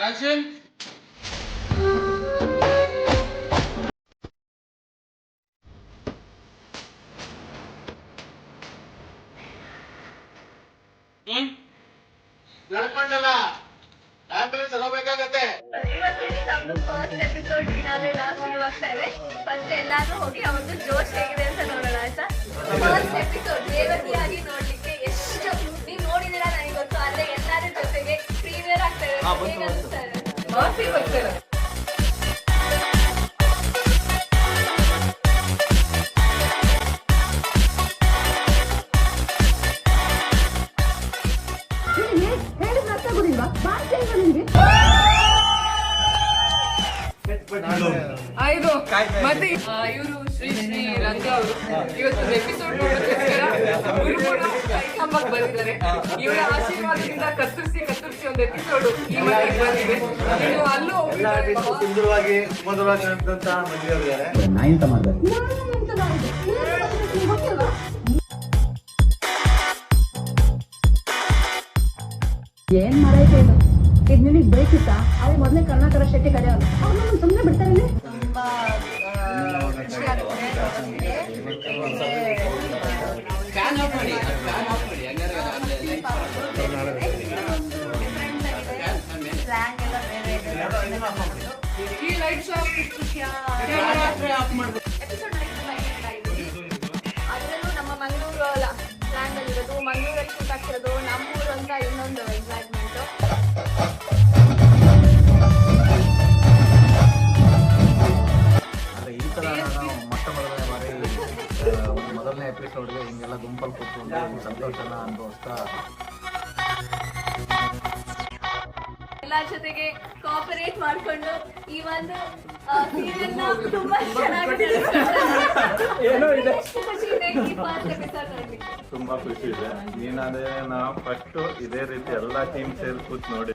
Action. ನಡ್ಕೊಂಡಲ್ಲ ambulance ಹೋಗ್ಬೇಕಾಗತ್ತೆ. First episode finale last ಆಗ್ತಾ ಇದೆ. ಫಸ್ಟ್ ಎಲ್ಲಾದ್ರೂ ಹೋಗಿ ಅವತ್ತು ಜೋಶ್ ಹೇಗಿದೆ ಅಂತ ನೋಡೋಣ ಆಯ್ತಾ. ಫಸ್ಟ್ ಎಪಿಸೋಡ್ ರೇವತಿಯಾಗಿ ನೋಡ್ಲಿಕ್ಕೆ ಎಷ್ಟು ನೀವು ನೋಡಿದಿರಾ ನನಗೆ ಗೊತ್ತು. ಆದ್ರೆ ಎಲ್ಲಾರ ಜೊತೆಗೆ ಪ್ರೀಮಿಯರ್ ಆಗ್ತಾ ಇದೆ. ಹೇಗೆ ಅನಿಸ್ತಾ ಇದೆ? ಆಯ್ತು ಮತ್ತೆ ಇವರು ಶ್ರೀ ರಂಗ ಅವರು ಇವತ್ತು ಎಪಿಸೋಡ್ ನೋಡೋದಕ್ಕೋಸ್ಕರ ಕಂಬಕ್ಕೆ ಬಂದಿದ್ದಾರೆ. ಇವರ ಆಶೀರ್ವಾದದಿಂದ ಕತ್ತರಿಸಿ ಒಂದು ಎಪಿಸೋಡ್ ಈ ಮನೆಗೆ ಬಂದಿದೆ. ಇನ್ನು ಅಲ್ಲೂ ಸುಂದರವಾಗಿ ಸುಮಧುರವಾಗಿ ಮದುವೆ ನಾಯಿ ಅಂತ ಮಾಡಿದ್ದಾರೆ. ಏನ್ ಮಾಡೈತೆ ಇದು ನಿನಗೆ ಬೇಕಿತ್ತಾ? ಅದೇ ಮೊದಲೇ ಕರ್ನಾಟಕ ಶೆಟ್ಟಿ ಕರೆಯೋದು ಅವ್ರನ್ನ ಸುಮ್ಮನೆ ಬಿಡ್ತಾರೆ. ತುಂಬಾ ಖುಷಿ ಆಗುತ್ತೆ ಸ್ಲ್ಯಾಂಗ್ ಎಲ್ಲ ಬೇರೆ ಇದೆ. ಈ ಲೈಟ್ ಶಾಪ್ ಎಪಿಸೋಡ್ ಅದರಲ್ಲೂ ನಮ್ಮ ಮಂಗಳೂರು ಸ್ಲ್ಯಾಂಗ್ ಅಲ್ಲಿರೋದು, ಮಂಗಳೂರಲ್ಲಿ ಶೂಟ್ ಆಗ್ತಿರೋದು, ನಮ್ಮೂರು ಅಂತ ಇನ್ನೊಂದು ಎಕ್ಸೈಟ್ಮೆಂಟ್. ಈ ತರ ನಾವು ಮೊದಲನೇ ಎಪಿಸೋಡ್ಗೆ ಹಿಂಗೆಲ್ಲ ಗುಂಪಲ್ಲಿ ಕೂತ್ಕೊಂಡು ಸಂತೋಷನ ಅನುಭವಿಸ್ತಾ ಎಲ್ಲರ ಜೊತೆಗೆ ಕೋಆಪರೇಟ್ ಮಾಡ್ಕೊಂಡು ಈ ಒಂದು ಸೀರಿಯಲ್ ನ ತುಂಬಾ ಚೆನ್ನಾಗಿ ತುಂಬಾ ಖುಷಿ ಇದೆ. ನೀನಾದ್ರೆ ನಾವು ಫಸ್ಟ್ ಇದೇ ರೀತಿ ಎಲ್ಲಾ ಟೀಮ್ ಸೇರಿ ಕೂತ್ ನೋಡಿ